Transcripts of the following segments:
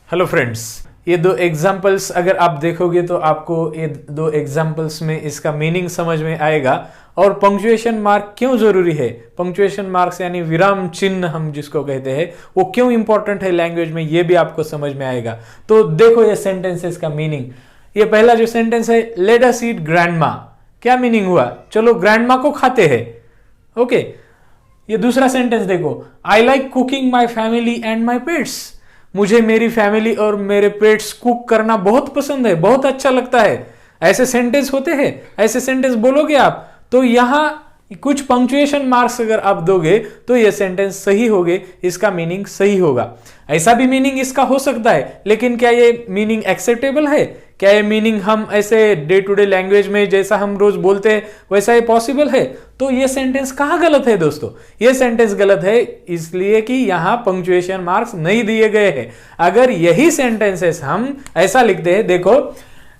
Hello friends, ये दो examples अगर आप देखोगे तो आपको ये दो एग्जाम्पल्स में इसका मीनिंग समझ में आएगा और पंक्चुएशन मार्क क्यों जरूरी है। पंक्चुएशन मार्क्स यानी विराम चिन्ह हम जिसको कहते हैं वो क्यों इंपॉर्टेंट है लैंग्वेज में, ये भी आपको समझ में आएगा। तो देखो ये सेंटेंसेस का मीनिंग। ये पहला जो सेंटेंस है, लेट अस ईट ग्रैंडमा, क्या मीनिंग हुआ? चलो ग्रैंडमा को खाते हैं। ओके, ये दूसरा सेंटेंस देखो, I like cooking my family and my pets, मुझे मेरी फैमिली और मेरे पेट्स कुक करना बहुत पसंद है, बहुत अच्छा लगता है। ऐसे सेंटेंस होते हैं, ऐसे सेंटेंस बोलोगे आप तो यहां कुछ पंक्चुएशन मार्क्स अगर आप दोगे तो ये सेंटेंस सही होगे, इसका मीनिंग सही होगा। ऐसा भी मीनिंग इसका हो सकता है, लेकिन क्या ये मीनिंग एक्सेप्टेबल है? क्या ये मीनिंग हम ऐसे डे टू डे लैंग्वेज में जैसा हम रोज बोलते हैं वैसा ये पॉसिबल है? तो ये सेंटेंस कहाँ गलत है दोस्तों? ये सेंटेंस गलत है इसलिए कि यहाँ पंक्चुएशन मार्क्स नहीं दिए गए हैं। अगर यही सेंटेंसेस हम ऐसा लिखते हैं, देखो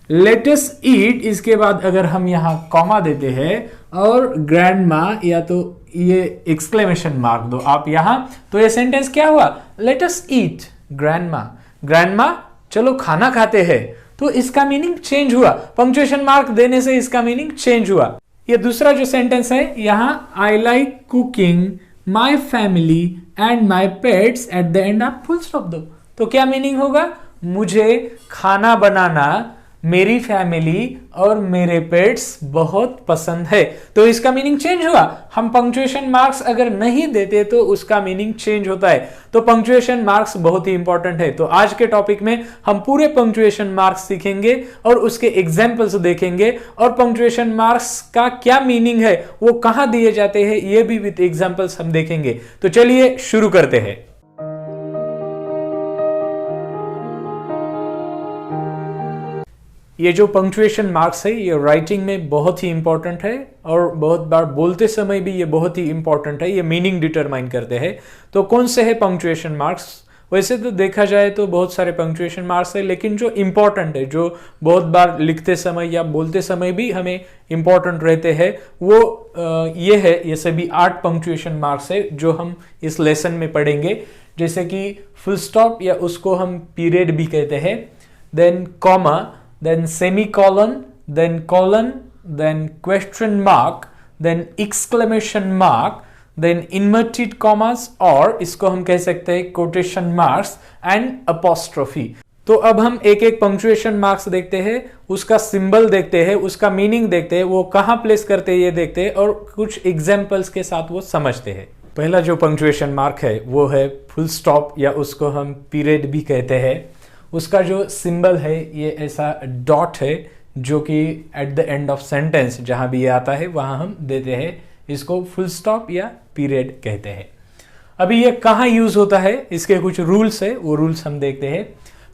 लेट अस ईट, इसके बाद अगर हम यहाँ कॉमा देते हैं और ग्रैंडमा या तो ये एक्सक्लेमेशन मार्क दो आप यहां, तो ये सेंटेंस क्या हुआ? लेट अस ईट ग्रैंडमा, ग्रैंडमा चलो खाना खाते हैं। तो इसका मीनिंग चेंज हुआ, पंक्चुएशन मार्क देने से इसका मीनिंग चेंज हुआ। ये दूसरा जो सेंटेंस है यहां, I like cooking my family and my pets eight the and आप फुल स्टॉप दो। तो क्या मीनिंग होगा? मुझे खाना बनाना मेरी फैमिली और मेरे पेट्स बहुत पसंद है। तो इसका मीनिंग चेंज हुआ। हम पंक्चुएशन मार्क्स अगर नहीं देते तो उसका मीनिंग चेंज होता है। तो पंक्चुएशन मार्क्स बहुत ही इंपॉर्टेंट है। तो आज के टॉपिक में हम पूरे पंक्चुएशन मार्क्स सीखेंगे और उसके एग्जाम्पल्स देखेंगे और पंक्चुएशन मार्क्स का क्या मीनिंग है, वो कहां दिए जाते हैं, ये भी विद एग्जाम्पल्स हम देखेंगे। तो चलिए शुरू करते हैं। ये जो पंक्चुएशन मार्क्स है ये राइटिंग में बहुत ही इंपॉर्टेंट है और बहुत बार बोलते समय भी ये बहुत ही इंपॉर्टेंट है। ये मीनिंग डिटरमाइन करते हैं। तो कौन से है पंक्चुएशन मार्क्स? वैसे तो देखा जाए तो बहुत सारे पंक्चुएशन मार्क्स है, लेकिन जो इंपॉर्टेंट है, जो बहुत बार लिखते समय या बोलते समय भी हमें इंपॉर्टेंट रहते हैं, वो ये है। ये सभी 8 पंक्चुएशन मार्क्स है जो हम इस लेसन में पढ़ेंगे, जैसे कि फुल स्टॉप या उसको हम पीरियड भी कहते हैं, then comma, then semicolon, then colon, then question mark, then exclamation mark, then inverted commas और इसको हम कह सकते हैं quotation marks and apostrophe। तो अब हम एक एक पंक्चुएशन मार्क्स देखते हैं, उसका सिंबल देखते हैं, उसका मीनिंग देखते हैं, वो कहाँ प्लेस करते हैं ये देखते हैं और कुछ एग्जाम्पल्स के साथ वो समझते हैं। पहला जो पंक्चुएशन मार्क है वो है फुल स्टॉप या उसको हम पीरियड भी कहते हैं। उसका जो सिंबल है ये ऐसा डॉट है जो कि eight the end of sentence जहां भी ये आता है वहां हम देते हैं, इसको फुल स्टॉप या पीरियड कहते हैं। अभी ये कहाँ यूज होता है, इसके कुछ रूल्स है, वो रूल्स हम देखते हैं।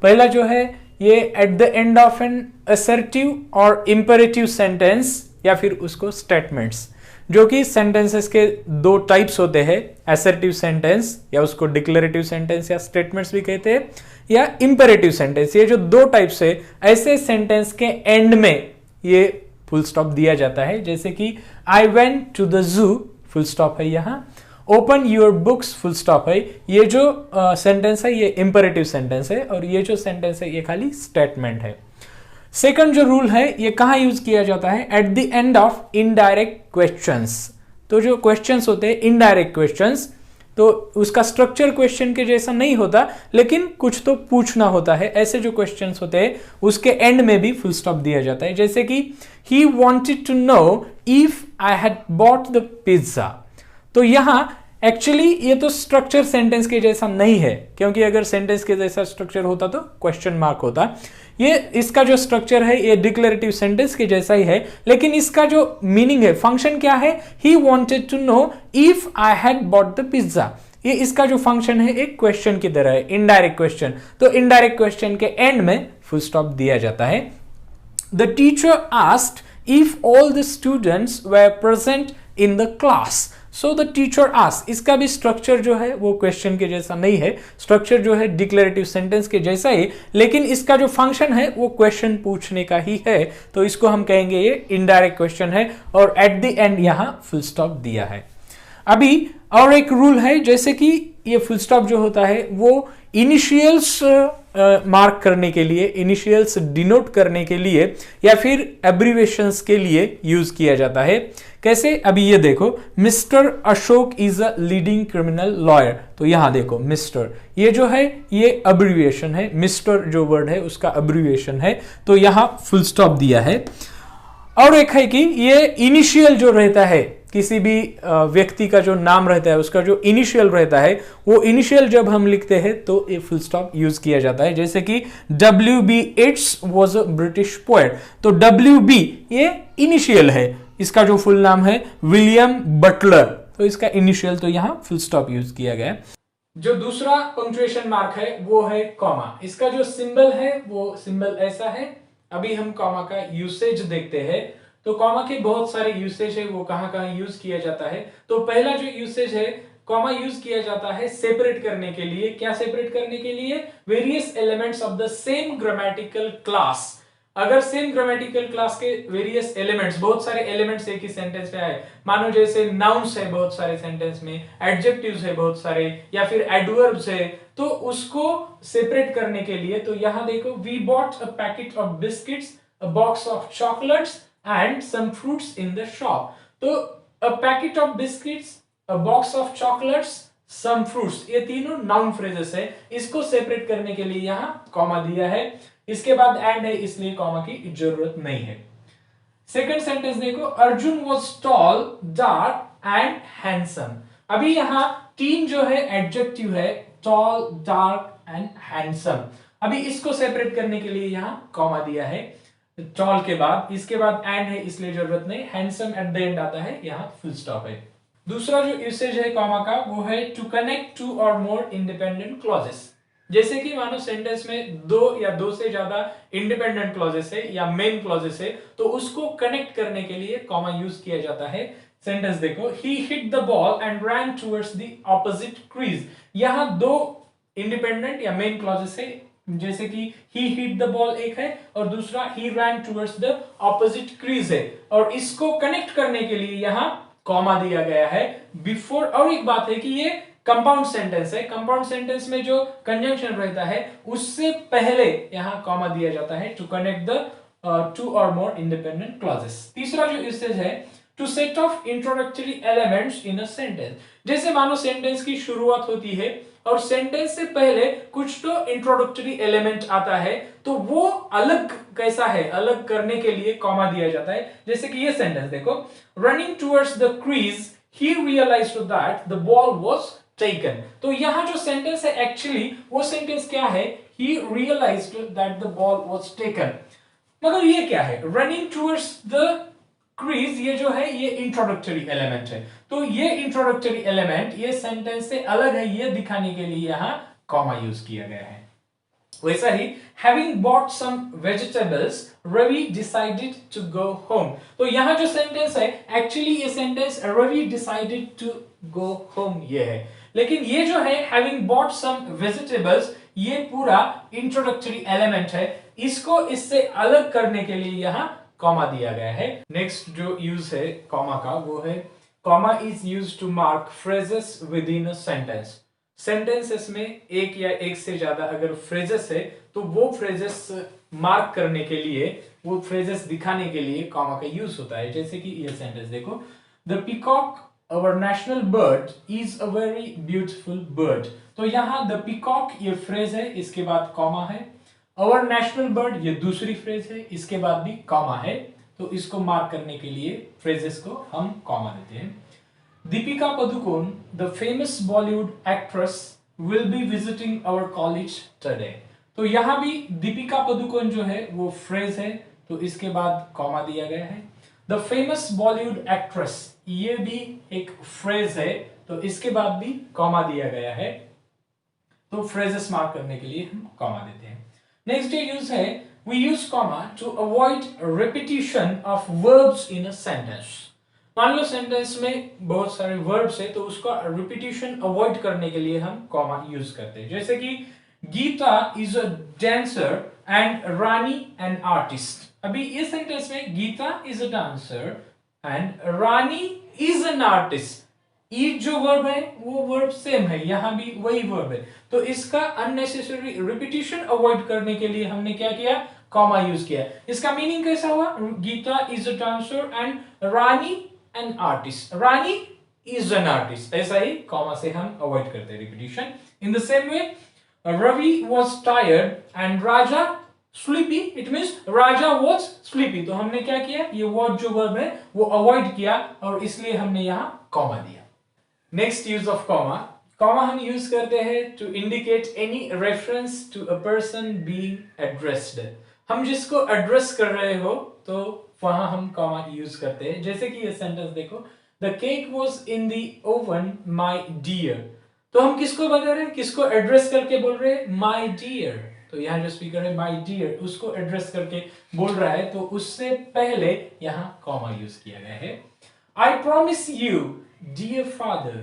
पहला जो है, ये at the end of an assertive और इंपेरेटिव सेंटेंस या फिर उसको स्टेटमेंट्स, जो कि सेंटेंसेस के 2 टाइप्स होते हैं, असर्टिव सेंटेंस या उसको डिक्लेरेटिव सेंटेंस या स्टेटमेंट्स भी कहते हैं, या इंपेरेटिव सेंटेंस। ये जो 2 टाइप्स है, ऐसे सेंटेंस के एंड में ये फुल स्टॉप दिया जाता है, जैसे कि I went to the zoo, full stop है यहाँ। Open your books, full stop है। ये जो सेंटेंस है ये इंपेरेटिव सेंटेंस है और ये जो सेंटेंस है ये खाली स्टेटमेंट है। सेकंड जो रूल है ये कहाँ यूज किया जाता है? Eight the end of indirect questions. तो जो क्वेश्चंस होते हैं इनडायरेक्ट क्वेश्चंस, तो उसका स्ट्रक्चर क्वेश्चन के जैसा नहीं होता, लेकिन कुछ तो पूछना होता है। ऐसे जो क्वेश्चंस होते हैं उसके एंड में भी फुल स्टॉप दिया जाता है, जैसे कि he wanted to know if I had bought the pizza. तो यहां एक्चुअली ये तो स्ट्रक्चर सेंटेंस के जैसा नहीं है, क्योंकि अगर सेंटेंस के जैसा स्ट्रक्चर होता तो क्वेश्चन मार्क होता। ये इसका जो स्ट्रक्चर है ये डिक्लेरेटिव सेंटेंस के जैसा ही है, लेकिन इसका जो मीनिंग है, फंक्शन क्या है? He wanted to know if I had bought the pizza. ये इसका जो फंक्शन है एक क्वेश्चन की तरह है, इनडायरेक्ट क्वेश्चन। तो इनडायरेक्ट क्वेश्चन के एंड में फुल स्टॉप दिया जाता है। The teacher asked if all the students were present in the class. So the teacher asked, इसका भी स्ट्रक्चर जो है वो क्वेश्चन के जैसा नहीं है, स्ट्रक्चर जो है डिक्लेरेटिव सेंटेंस के जैसा ही, लेकिन इसका जो फंक्शन है वो क्वेश्चन पूछने का ही है। तो इसको हम कहेंगे ये इनडायरेक्ट क्वेश्चन है और एट द एंड यहां फुल स्टॉप दिया है। अभी और एक रूल है, जैसे कि ये फुल स्टॉप जो होता है वो इनिशियल्स मार्क करने के लिए, इनिशियल्स डिनोट करने के लिए या फिर एब्रीवेशंस के लिए यूज किया जाता है। कैसे? अभी ये देखो, mister Ashok is a leading criminal lawyer, तो यहां देखो मिस्टर, ये जो है ये अब्रीविएशन है, मिस्टर जो वर्ड है उसका अब्रीविएशन है, तो यहां फुल स्टॉप दिया है। और एक है कि ये इनिशियल जो रहता है, किसी भी व्यक्ति का जो नाम रहता है उसका जो इनिशियल रहता है, वो इनिशियल जब हम लिखते हैं तो ये फुल स्टॉप यूज किया जाता है। जैसे कि W.B. Yeats was a British poet, तो W.B. ये इनिशियल है, इसका जो फुल नाम है विलियम बटलर, तो इसका इनिशियल, तो यहां फुल स्टॉप यूज किया गया है। जो दूसरा पंक्चुएशन मार्क है वो है कॉमा। इसका जो सिंबल है वो सिंबल ऐसा है। अभी हम कॉमा का यूसेज देखते हैं, तो कॉमा के बहुत सारे यूसेज है, वो कहां कहां यूज किया जाता है। तो पहला जो यूसेज है, कॉमा यूज किया जाता है सेपरेट करने के लिए। क्या सेपरेट करने के लिए? Various elements of the same grammatical class. अगर सेम ग्रामेटिकल क्लास के वेरियस एलिमेंट्स, बहुत सारे एलिमेंट्स एक ही सेंटेंस में आए, मानो जैसे नाउन्स है बहुत सारे सेंटेंस में, एडजेक्टिव्स है बहुत सारे, या फिर एडवर्ब्स है, तो उसको सेपरेट करने के लिए, तो यहां देखो, we bought a packet of biscuits, a box of chocolates and some fruits in the shop. तो a packet of biscuits, a box of chocolates, some fruits, ये तीनों नाउन फ्रेजेस है। इसको सेपरेट करने के लिए यहां कॉमा दिया है। इसके बाद एंड है, इसलिए कॉमा की जरूरत नहीं है। सेकंड सेंटेंस देखो, Arjun was tall, dark and handsome. अभी यहां तीन जो है एडजेक्टिव है, टॉल, डार्क एंड हैंडसम। अभी इसको सेपरेट करने के लिए यहां कॉमा दिया है टॉल के बाद, इसके बाद एंड है इसलिए जरूरत नहीं, हैंडसम एट द एंड आता है, यहां फुल स्टॉप है। दूसरा जो यूसेज है कॉमा का वो है टू कनेक्ट टू और मोर इंडिपेंडेंट क्लॉजेस। जैसे कि मानो सेंटेंस में दो या दो से ज्यादा इंडिपेंडेंट क्लॉजेस है या मेन क्लॉजेस है, तो उसको कनेक्ट करने के लिए कॉमा यूज किया जाता है। सेंटेंस देखो, he hit the ball and ran towards the opposite crease. यहां दो इंडिपेंडेंट या मेन क्लॉजेस है, जैसे कि ही हिट द बॉल एक है और दूसरा ही रैन टुवर्ड्स द ऑपोजिट क्रीज है, और इसको कनेक्ट करने के लिए यहां कॉमा दिया गया है बिफोर। और एक बात है कि ये कंपाउंड सेंटेंस है, कंपाउंड सेंटेंस में जो कंजंक्शन रहता है उससे पहले यहां कॉमा दिया जाता है टू कनेक्ट द टू और मोर इंडिपेंडेंट क्लॉजेस। तीसरा जो यूसेज है, to set off introductory elements in a sentence. जैसे मानो सेंटेंस की शुरुआत होती है और सेंटेंस से पहले कुछ तो इंट्रोडक्टरी एलिमेंट आता है, तो वो अलग कैसा है, अलग करने के लिए कॉमा दिया जाता है। जैसे कि ये सेंटेंस देखो, running towards the crease he realised that the ball was taken. तो यहां जो सेंटेंस है एक्चुअली वो सेंटेंस क्या है, he realised that the ball was taken. मगर ये क्या है, रनिंग टुवर्ड्स द क्रीज, ये जो है ये इंट्रोडक्टरी एलिमेंट है, तो ये इंट्रोडक्टरी एलिमेंट ये सेंटेंस से अलग है, ये दिखाने के लिए यहां कॉमा यूज किया गया है। वैसा ही, having bought some vegetables, Ravi decided to go home। तो यहां जो सेंटेंस है एक्चुअली ये sentence Ravi decided to go home ये है, लेकिन ये जो है having bought some vegetables ये पूरा इंट्रोडक्टरी एलिमेंट है, इसको इससे अलग करने के लिए यहां कॉमा दिया गया है। नेक्स्ट जो यूज है कॉमा का वो है, comma is used to mark phrases within a sentence. Sentences में एक या एक से ज्यादा अगर फ्रेजेस है तो वो फ्रेजेस मार्क करने के लिए, वो फ्रेजेस दिखाने के लिए कॉमा का यूज होता है। जैसे कि ये सेंटेंस देखो, the peacock our national bird is a very beautiful bird. तो यहां द पीकॉक ये फ्रेज है, इसके बाद कॉमा है। अवर नेशनल बर्ड ये दूसरी फ्रेज है, इसके बाद भी कॉमा है, तो इसको मार्क करने के लिए फ्रेजेस को हम कॉमा देते हैं। Deepika Padukone, the famous Bollywood actress, will be visiting our college today। तो यहां भी दीपिका पदुकोण जो है वो फ्रेज है, तो इसके बाद कॉमा दिया गया है। द फेमस बॉलीवुड एक्ट्रेस ये भी एक फ्रेज है, तो इसके बाद भी कॉमा दिया गया है, तो फ्रेजेस मार्क करने के लिए हम कॉमा देते हैं। नेक्स्ट जो यूज है, we use comma to avoid repetition of verbs in a sentence. मान लो सेंटेंस में बहुत सारे वर्ब्स है, तो उसका रिपीटिशन अवॉइड करने के लिए हम कॉमा यूज करते हैं। जैसे कि Gita is a dancer and Rani an artist. अभी इस सेंटेंस में Gita is a dancer and Rani is an artist, it जो वर्ब है वो वर्ब सेम है, यहां भी वही वर्ब है, तो इसका अननेसेसरी रिपीटिशन अवॉइड करने के लिए हमने क्या किया, कॉमा यूज किया। इसका मीनिंग कैसा हुआ, Gita is a dancer and Rani an artist, Rani is an artist, ऐसा ही कॉमा से हम अवॉइड करते हैं repetition. In the same way Ravi was tired and Raja sleepy, it means Raja was sleepy, तो हमने क्या किया, ये वॉज जो वर्ब है वो अवॉइड किया और इसलिए हमने यहां कॉमा दिया। Next use of comma, comma हम यूज करते हैं to indicate any reference to a person being addressed, हम जिसको एड्रेस कर रहे हो तो वहां हम कॉमा यूज करते हैं। जैसे कि ये सेंटेंस देखो, the cake was in the oven my dear, तो हम किसको बता रहे हैं, किसको एड्रेस करके बोल रहे हैं, माई डियर, तो यहाँ जो स्पीकर है माई डियर उसको एड्रेस करके बोल रहा है, तो उससे पहले यहाँ कॉमा यूज किया गया है। I promise you dear father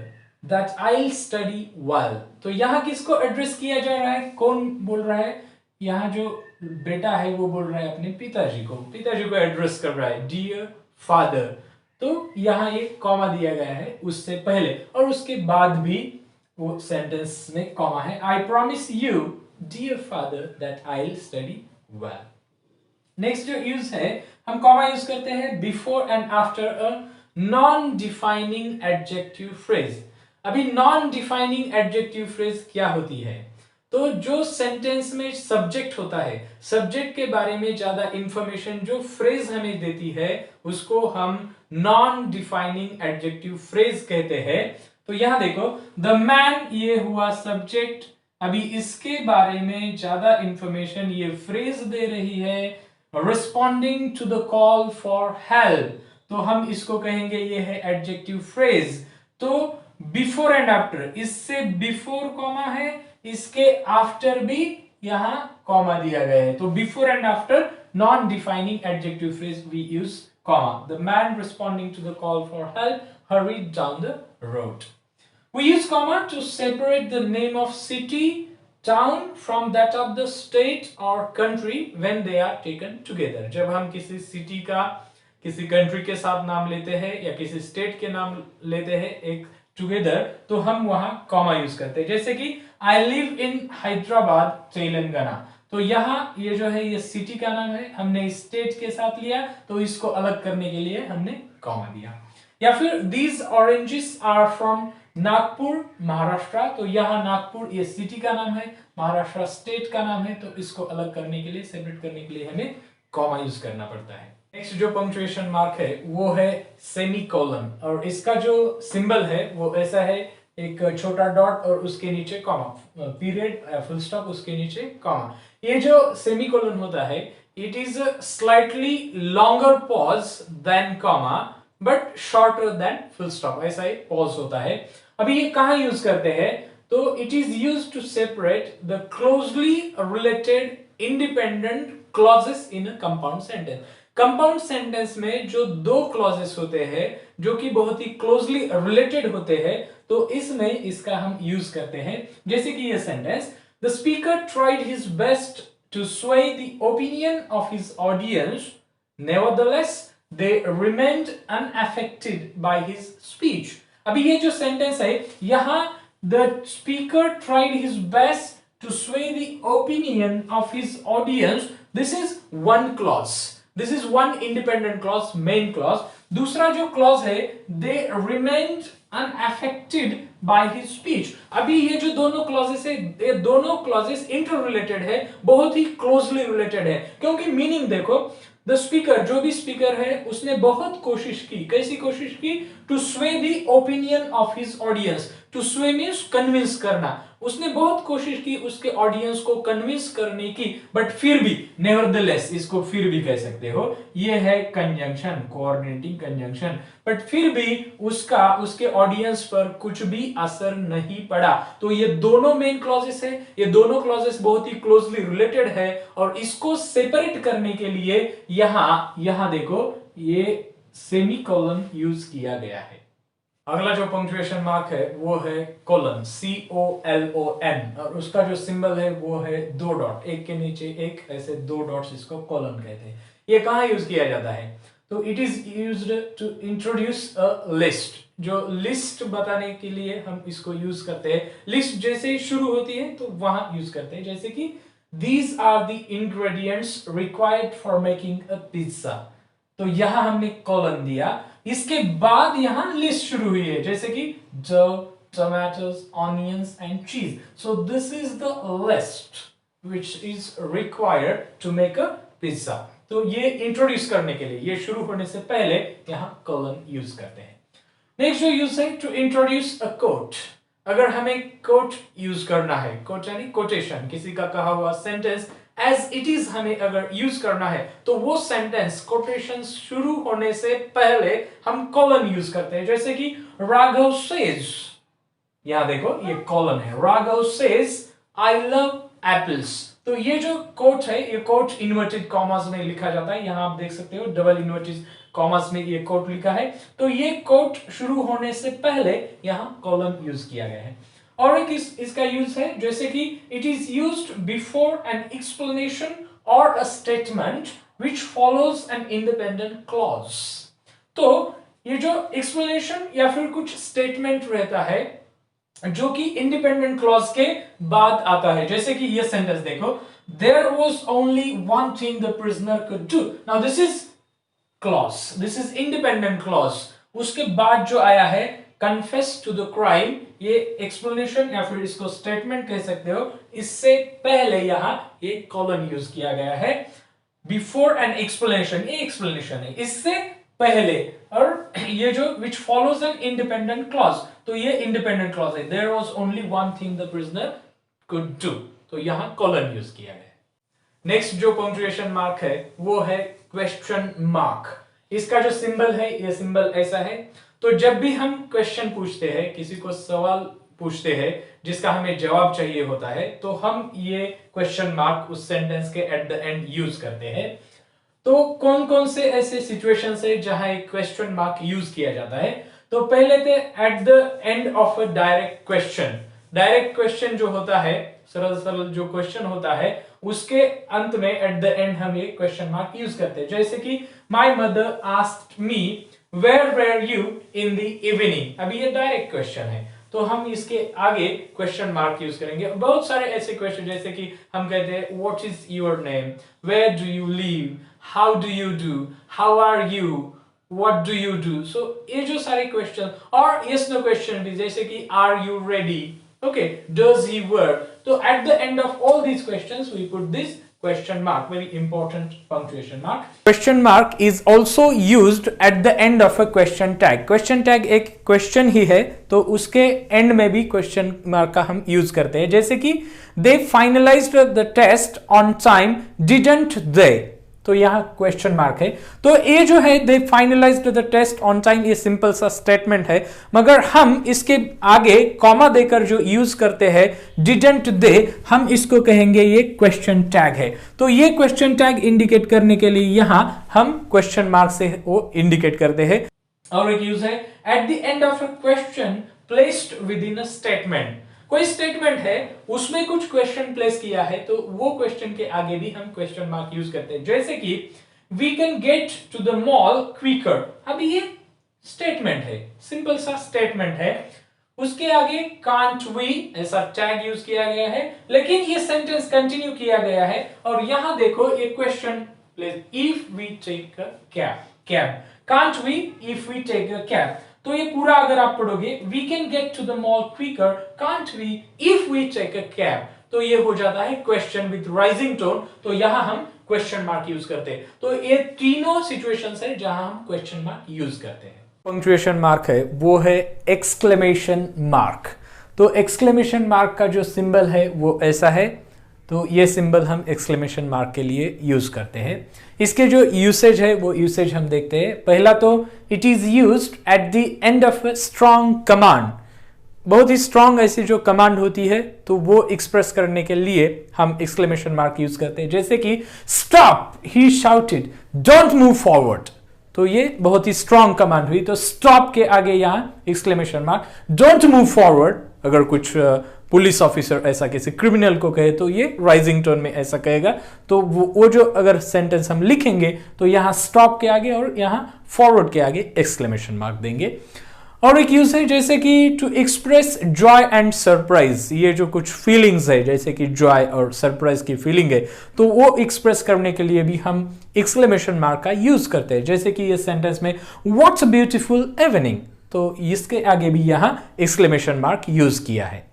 that I study well, तो यहां किसको एड्रेस किया जा रहा है, कौन बोल रहा है, यहां जो बेटा है वो बोल रहा है अपने पिताजी को, पिताजी को एड्रेस कर रहा है डियर फादर, तो यहां ये कॉमा दिया गया है उससे पहले और उसके बाद भी वो सेंटेंस में कॉमा है। I promise you dear father that I study well. Next जो यूज है, हम कॉमा यूज करते हैं before and after a non defining adjective phrase. अभी नॉन डिफाइनिंग एडजेक्टिव फ्रेज क्या होती है, तो जो सेंटेंस में सब्जेक्ट होता है, सब्जेक्ट के बारे में ज्यादा इंफॉर्मेशन जो फ्रेज हमें देती है उसको हम नॉन डिफाइनिंग एडजेक्टिव फ्रेज कहते हैं। तो यहां देखो, द मैन ये हुआ सब्जेक्ट, अभी इसके बारे में ज्यादा इंफॉर्मेशन ये फ्रेज दे रही है, responding to the call for help, तो हम इसको कहेंगे ये है एडजेक्टिव फ्रेज। तो बिफोर एंड आफ्टर, इससे बिफोर कॉमा है, इसके आफ्टर भी यहां कॉमा दिया गया है, तो before and after non defining adjective phrase we use comma. The man responding to the call for help hurried down the road. We use comma to separate the name of city, town from that of the state or country when they are taken together. जब हम किसी city का किसी country के साथ नाम लेते हैं या किसी स्टेट के नाम लेते हैं एक टुगेदर, तो हम वहां कॉमा यूज करते हैं। जैसे कि I live in Hyderabad Telangana, तो यहाँ ये जो है ये सिटी का नाम है, हमने स्टेट के साथ लिया तो इसको अलग करने के लिए हमने कॉमा दिया। या फिर these oranges are from Nagpur Maharashtra, तो यहाँ नागपुर ये सिटी का नाम है, महाराष्ट्र स्टेट का नाम है, तो इसको अलग करने के लिए, सेपरेट करने के लिए हमें कॉमा यूज करना पड़ता है। नेक्स्ट जो पंक्चुएशन मार्क है वो है सेमीकोलन, और इसका जो सिंबल है वो ऐसा है, एक छोटा डॉट और उसके नीचे कॉमा, पीरियड फुल स्टॉप उसके नीचे कॉमा। ये जो सेमीकोलन होता है it is slightly longer pause than comma but shorter than full stop, ऐसा ही पॉज होता है। अभी ये कहां यूज करते हैं, तो it is used to separate the closely related independent clauses in a compound sentence. Compound sentence में जो दो क्लॉजेस होते हैं जो कि बहुत ही क्लोजली रिलेटेड होते हैं, तो इसमें इसका हम यूज करते हैं। जैसे कि ये sentence, the speaker tried his best to sway the opinion of his audience, nevertheless they remained unaffected by his speech. अभी ये जो सेंटेंस है यहां the speaker tried his best to sway the opinion of his audience, this is one clause, this is one independent clause, main clause। दूसरा जो clause है they remained unaffected by his speech। अभी ये जो दोनों clauses है ये दोनों क्लॉजेस इंटर रिलेटेड है, बहुत ही क्लोजली रिलेटेड है, क्योंकि मीनिंग देखो, द स्पीकर जो भी स्पीकर है उसने बहुत कोशिश की, कैसी कोशिश की, to sway the opinion of his audience, to sway means convince करना, उसने बहुत कोशिश की उसके ऑडियंस को कन्विंस करने की, बट फिर भी नेवरदलेस, इसको फिर भी कह सकते हो, ये है कंजंक्शन, कोऑर्डिनेटिंग कंजंक्शन, बट फिर भी उसका उसके ऑडियंस पर कुछ भी असर नहीं पड़ा। तो ये दोनों मेन क्लॉजेस है, ये दोनों क्लॉजेस बहुत ही क्लोजली रिलेटेड है और इसको सेपरेट करने के लिए यहां देखो ये सेमीकोलन यूज किया गया है। अगला जो पंक्चुएशन मार्क है वो है कोलन, COLON, और उसका जो सिंबल है वो है दो डॉट, एक के नीचे एक, ऐसे दो डॉट्स, इसको कोलन कहते हैं। ये कहां यूज किया जाता है, तो it is used to introduce a list, जो लिस्ट बताने के लिए हम इसको यूज करते हैं। लिस्ट जैसे ही शुरू होती है तो वहां यूज करते हैं, जैसे कि these are the ingredients required for making a pizza। तो यहां हमने कॉलन दिया, इसके बाद यहां लिस्ट शुरू हुई है, जैसे कि dough, tomatoes, onions and cheese। So this is the list which is required to make a pizza। तो ये इंट्रोड्यूस करने के लिए, ये शुरू होने से पहले यहां कॉलन यूज करते हैं। नेक्स्ट जो यूज है टू इंट्रोड्यूस अ कोट। अगर हमें कोट यूज करना है, कोट यानी कोटेशन, किसी का कहा हुआ सेंटेंस एज इट इज हमें अगर यूज करना है तो वो सेंटेंस कोटेशन शुरू होने से पहले हम कॉलन यूज करते हैं, जैसे कि राघव सेज, यहां देखो ये कॉलन है, Raghav says I love apples. तो ये जो कोट है, ये कोट इन्वर्टेड कॉमास में लिखा जाता है, यहां आप देख सकते हो डबल इन्वर्टेड कॉमर्स में ये कोट लिखा है। तो ये कोट शुरू होने से पहले यहां कॉलन यूज किया गया है। और एक इसका यूज है, जैसे कि it is used before an explanation और a statement which follows an independent clause. तो ये जो एक्सप्लेनेशन या फिर कुछ स्टेटमेंट रहता है जो कि इंडिपेंडेंट क्लॉज के बाद आता है, जैसे कि ये सेंटेंस देखो, there was only one thing the prisoner could do. Now this is clause, this is independent clause. उसके बाद जो आया है कन्फेस टू द क्राइम, ये एक्सप्लेनेशन या फिर इसको स्टेटमेंट कह सकते हो, इससे पहले यहां ये कॉलन यूज किया गया है। बिफोर एन एक्सप्लेनेशन, ये एक्सप्लेनेशन है, इससे पहले, और ये जो which follows an independent clause, तो ये इंडिपेंडेंट क्लॉज है, there was only one thing the prisoner could do, तो यहां कॉलन यूज किया गया है। नेक्स्ट जो पंक्चुएशन मार्क है वो है क्वेश्चन मार्क। इसका जो सिंबल है, ये सिंबल ऐसा है। तो जब भी हम क्वेश्चन पूछते हैं, किसी को सवाल पूछते हैं जिसका हमें जवाब चाहिए होता है, तो हम ये क्वेश्चन मार्क उस सेंटेंस के एट द एंड यूज करते हैं। तो कौन कौन से ऐसे सिचुएशंस है जहां एक क्वेश्चन मार्क यूज किया जाता है? तो पहले थे eight the end of a direct question. Direct question जो होता है, सरल सरल जो क्वेश्चन होता है, उसके अंत में एट द एंड हम ये क्वेश्चन मार्क यूज करते हैं, जैसे कि my mother asked me where were you in the evening. अभी ये डायरेक्ट क्वेश्चन है, तो हम इसके आगे क्वेश्चन मार्क यूज करेंगे। बहुत सारे ऐसे क्वेश्चन, जैसे कि हम कहते हैं what is your name, where do you live, how do you do, how are you, what do you do. So ये जो सारे क्वेश्चन, और यस नो क्वेश्चन भी, जैसे कि are you ready, okay, does he work? So at the end of all these questions we put this question mark, very important punctuation mark. Question mark is also used at the end of a question tag. Question tag एक question ही है, तो उसके end में भी question mark का हम use करते हैं, जैसे कि they finalized the test on time, didn't they? तो यहाँ क्वेश्चन मार्क है। तो ये जो है they finalized the test on time, ये सिंपल सा स्टेटमेंट है, मगर हम इसके आगे कॉमा देकर जो यूज करते हैं डिडंट दे, हम इसको कहेंगे ये क्वेश्चन टैग है। तो ये क्वेश्चन टैग इंडिकेट करने के लिए यहाँ हम क्वेश्चन मार्क से वो इंडिकेट करते हैं। और एक यूज है eight the end of a question placed with in a statement. कोई स्टेटमेंट है, उसमें कुछ क्वेश्चन प्लेस किया है, तो वो क्वेश्चन के आगे भी हम क्वेश्चन मार्क यूज करते हैं, जैसे कि we can get to the mall quicker. अभी ये स्टेटमेंट है, सिंपल सा स्टेटमेंट है, उसके आगे कांट वी ऐसा टैग यूज किया गया है, लेकिन ये सेंटेंस कंटिन्यू किया गया है, और यहां देखो ये question place, if we take a cab, can't we if we take a cab. तो ये पूरा अगर आप पढ़ोगे, we can get to the mall quicker, can't we if we take a cab, तो ये हो जाता है क्वेश्चन विद राइजिंग टोन, तो यहां हम क्वेश्चन मार्क यूज करते हैं। तो ये तीनों सिचुएशंस है जहां हम क्वेश्चन मार्क यूज करते हैं। पंक्चुएशन मार्क है वो है एक्सक्लेमेशन मार्क। तो एक्सक्लेमेशन मार्क का जो सिंबल है वो ऐसा है, तो ये सिंबल हम एक्सक्लेमेशन मार्क के लिए यूज करते हैं। इसके जो यूसेज है वो यूसेज हम देखते हैं। पहला तो it is used eight the end of a strong command. बहुत ही स्ट्रॉन्ग ऐसी जो कमांड होती है, तो वो एक्सप्रेस करने के लिए हम एक्सक्लेमेशन मार्क यूज करते हैं, जैसे कि stop he shouted, don't move forward. तो ये बहुत ही स्ट्रॉन्ग कमांड हुई, तो स्टॉप के आगे यहाँ exclamation mark, don't move forward अगर कुछ पुलिस ऑफिसर ऐसा किसी क्रिमिनल को कहे तो ये राइजिंग टोन में ऐसा कहेगा। तो वो जो अगर सेंटेंस हम लिखेंगे तो यहां स्टॉप के आगे और यहां फॉरवर्ड के आगे एक्सक्लेमेशन मार्क देंगे। और एक यूज है जैसे कि to express joy and surprise, ये जो कुछ फीलिंग्स है जैसे कि जॉय और सरप्राइज की फीलिंग है तो वो एक्सप्रेस करने के लिए भी हम एक्सक्लेमेशन मार्क का यूज करते हैं। जैसे कि ये सेंटेंस में व्हाट्स अ ब्यूटीफुल इवनिंग, तो इसके आगे भी यहां एक्सक्लेमेशन मार्क यूज किया है।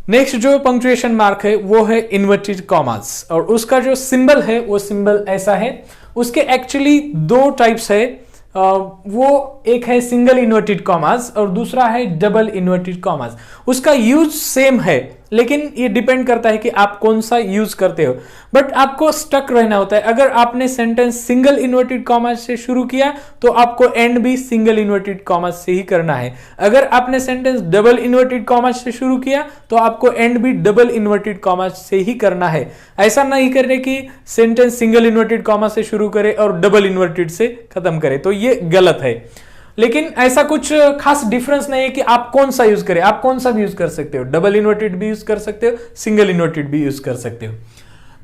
नेक्स्ट जो पंक्चुएशन मार्क है वो है इन्वर्टेड कॉमास, और उसका जो सिंबल है वो सिंबल ऐसा है। उसके एक्चुअली दो टाइप्स है, वो एक है सिंगल इन्वर्टेड कॉमास और दूसरा है डबल इन्वर्टेड कॉमास। उसका यूज सेम है लेकिन ये डिपेंड करता है कि आप कौन सा यूज करते हो, बट आपको स्टक रहना होता है। अगर आपने सेंटेंस सिंगल इन्वर्टेड कॉमास से शुरू किया तो आपको एंड भी सिंगल इन्वर्टेड कॉमास से ही करना है। अगर आपने सेंटेंस डबल इन्वर्टेड कॉमास से शुरू किया तो आपको एंड भी डबल इन्वर्टेड कॉमास से ही करना है। ऐसा नहीं करने कि सेंटेंस सिंगल इन्वर्टेड कॉमास से शुरू करे और डबल इन्वर्टेड से खत्म करे, तो ये गलत है। लेकिन ऐसा कुछ खास डिफरेंस नहीं है कि आप कौन सा यूज करें, आप कौन सा भी यूज कर सकते हो, डबल इन्वर्टेड भी यूज कर सकते हो, सिंगल इन्वर्टेड भी यूज कर सकते हो।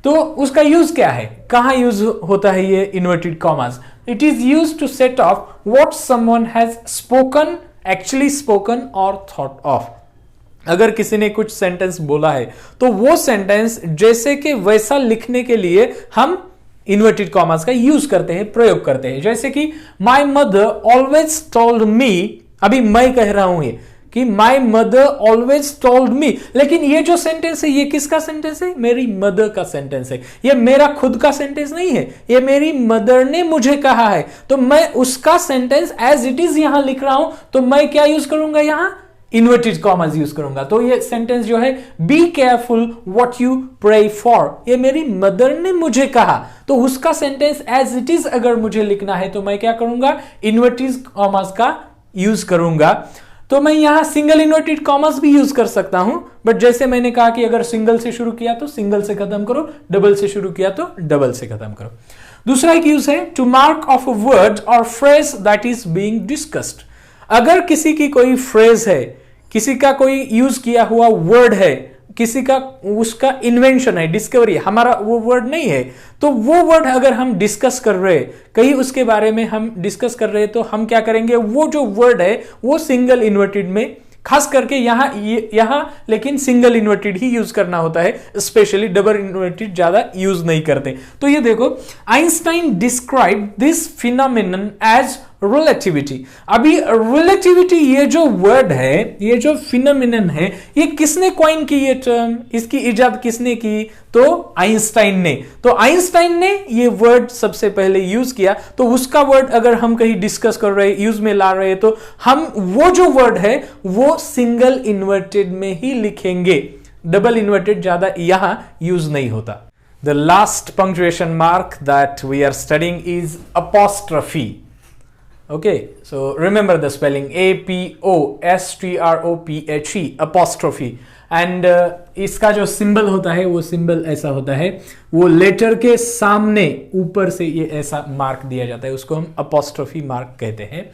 तो उसका यूज क्या है, कहां यूज होता है ये inverted commas? It is use to set off what someone has spoken, actually spoken और थॉट ऑफ। अगर किसी ने कुछ सेंटेंस बोला है तो वो सेंटेंस जैसे कि वैसा लिखने के लिए हम इन्वर्टेड कॉमास का यूज करते हैं, प्रयोग करते हैं। जैसे कि my mother always told me, अभी मैं कह रहा हूं ये कि my mother always told me, लेकिन ये जो सेंटेंस है ये किसका सेंटेंस है? मेरी मदर का सेंटेंस है। ये मेरा खुद का सेंटेंस नहीं है, ये मेरी मदर ने मुझे कहा है, तो मैं उसका सेंटेंस एज इट इज यहां लिख रहा हूं, तो मैं क्या यूज करूंगा? यहां इन्वर्टेड कॉमास यूज करूंगा। तो ये सेंटेंस जो है be careful what you pray for, ये मेरी मदर ने मुझे कहा, तो उसका सेंटेंस एज इट इज अगर मुझे लिखना है तो मैं क्या करूंगा? इन्वर्टेड कॉमास का यूज करूंगा। तो मैं यहां सिंगल इन्वर्टेड कॉमास भी यूज कर सकता हूं, बट जैसे मैंने कहा कि अगर सिंगल से शुरू किया तो सिंगल से खत्म करो, डबल से शुरू किया तो डबल से खत्म करो। दूसरा एक यूज है to mark of a word और phrase that is being discussed. अगर किसी की कोई फ्रेज है, किसी का कोई यूज किया हुआ वर्ड है, किसी का उसका इन्वेंशन है, डिस्कवरी, हमारा वो वर्ड नहीं है, तो वो वर्ड अगर हम डिस्कस कर रहे हैं, कहीं उसके बारे में हम डिस्कस कर रहे हैं, तो हम क्या करेंगे? वो जो वर्ड है वो सिंगल इन्वर्टेड में, खास करके यहां लेकिन सिंगल इन्वर्टेड ही यूज करना होता है, स्पेशली डबल इन्वर्टेड ज्यादा यूज नहीं करते। तो ये देखो, Einstein describe this phenomenon as relativity. अभी रिलेटिविटी ये जो वर्ड है, ये जो फिनोमेनन है, ये किसने कॉइन की ये टर्म, इसकी इजाद किसने की? तो आइंस्टाइन ने। तो आइंस्टाइन ने ये वर्ड सबसे पहले यूज किया, तो उसका वर्ड अगर हम कहीं डिस्कस कर रहे, यूज में ला रहे, तो हम वो जो वर्ड है वो सिंगल इन्वर्टेड में ही लिखेंगे, डबल इन्वर्टेड ज्यादा यहां यूज नहीं होता। The last punctuation mark that we are studying is apostrophe. Okay, so remember the spelling A-P-O-S-T-R-O-P-H-E, apostrophe. And इसका जो सिंबल होता है वो सिंबल ऐसा होता है, वो लेटर के सामने ऊपर से ये ऐसा मार्क दिया जाता है, उसको हम apostrophe मार्क कहते हैं।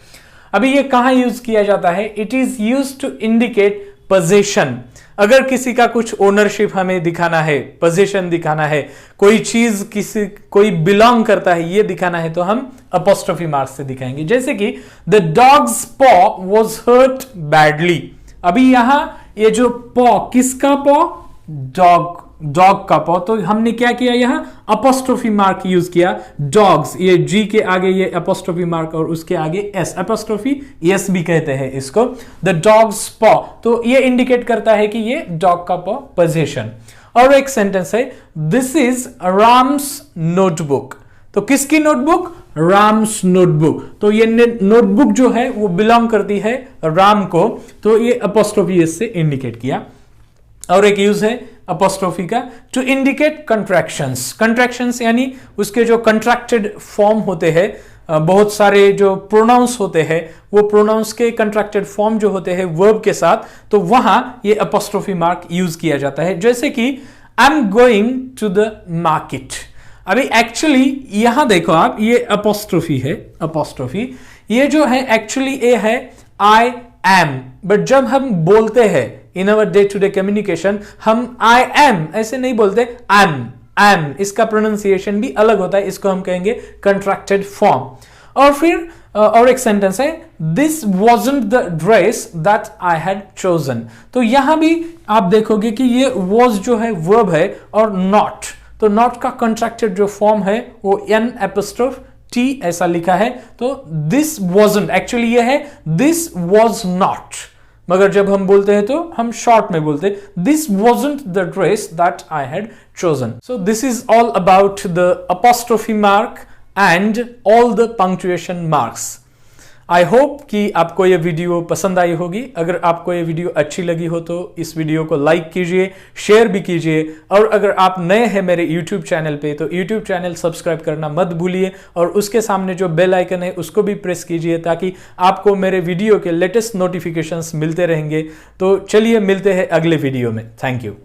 अभी ये कहाँ यूज किया जाता है? It is use to indicate position. अगर किसी का कुछ ओनरशिप हमें दिखाना है, पोजीशन दिखाना है, कोई चीज कोई बिलोंग करता है ये दिखाना है, तो हम अपॉस्ट्रोफी मार्क से दिखाएंगे। जैसे कि द डॉग्स पॉ वाज हर्ट बैडली। अभी यहां ये जो पॉ, किसका पॉ? डॉग का पॉ, तो हमने क्या किया? यहां अपॉस्ट्रोफी मार्क यूज किया। डॉग्स, ये जी के आगे ये अपॉस्ट्रोफी मार्क और उसके आगे एस, अपॉस्ट्रोफी एस भी कहते हैं इसको। द डॉग्स पॉ, तो ये इंडिकेट करता है कि ये डॉग का पॉ पोजीशन। और एक सेंटेंस है दिस इज राम्स नोटबुक। तो किसकी नोटबुक? राम्स नोटबुक। तो ये नोटबुक जो है वो बिलोंग करती है राम को, तो ये अपॉस्ट्रोफी एस से इंडिकेट किया। और एक यूज है अपॉस्ट्रोफी का टू इंडिकेट कंट्रैक्शंस। कंट्रैक्शंस यानी उसके जो कंट्रैक्टेड फॉर्म होते हैं, बहुत सारे जो प्रोनाउंस होते हैं, वो प्रोनाउंस के कंट्रैक्टेड फॉर्म जो होते हैं वर्ब के साथ, तो वहां ये अपॉस्ट्रोफी मार्क यूज किया जाता है। जैसे कि I am going to the market. अभी एक्चुअली यहां देखो आप, ये अपॉस्ट्रोफी है, अपॉस्ट्रोफी ये जो है एक्चुअली ए है आई एम, बट जब हम बोलते हैं in our day to day communication हम आई एम ऐसे नहीं बोलते, एम इसका प्रोनाउंसिएशन भी अलग होता है, इसको हम कहेंगे कंट्रैक्टेड फॉर्म। और फिर और एक सेंटेंस है, this wasn't the dress that I had chosen. तो यहां भी आप देखोगे कि ये वॉज जो है वर्ब है और नॉट, तो नॉट का कंट्रैक्टेड जो फॉर्म है वो एन एपोस्ट्रोफ टी ऐसा लिखा है। तो दिस वॉजंट एक्चुअली ये है दिस वॉज नॉट, मगर जब हम बोलते हैं तो हम शॉर्ट में बोलते हैं this wasn't the dress that I had chosen. So this is all about the apostrophe mark and all the punctuation marks. I hope कि आपको ये वीडियो पसंद आई होगी। अगर आपको ये वीडियो अच्छी लगी हो तो इस वीडियो को लाइक कीजिए, शेयर भी कीजिए, और अगर आप नए हैं मेरे YouTube चैनल पे तो YouTube चैनल सब्सक्राइब करना मत भूलिए, और उसके सामने जो बेल आइकन है उसको भी प्रेस कीजिए ताकि आपको मेरे वीडियो के लेटेस्ट नोटिफिकेशंस मिलते रहेंगे। तो चलिए मिलते हैं अगले वीडियो में। Thank you.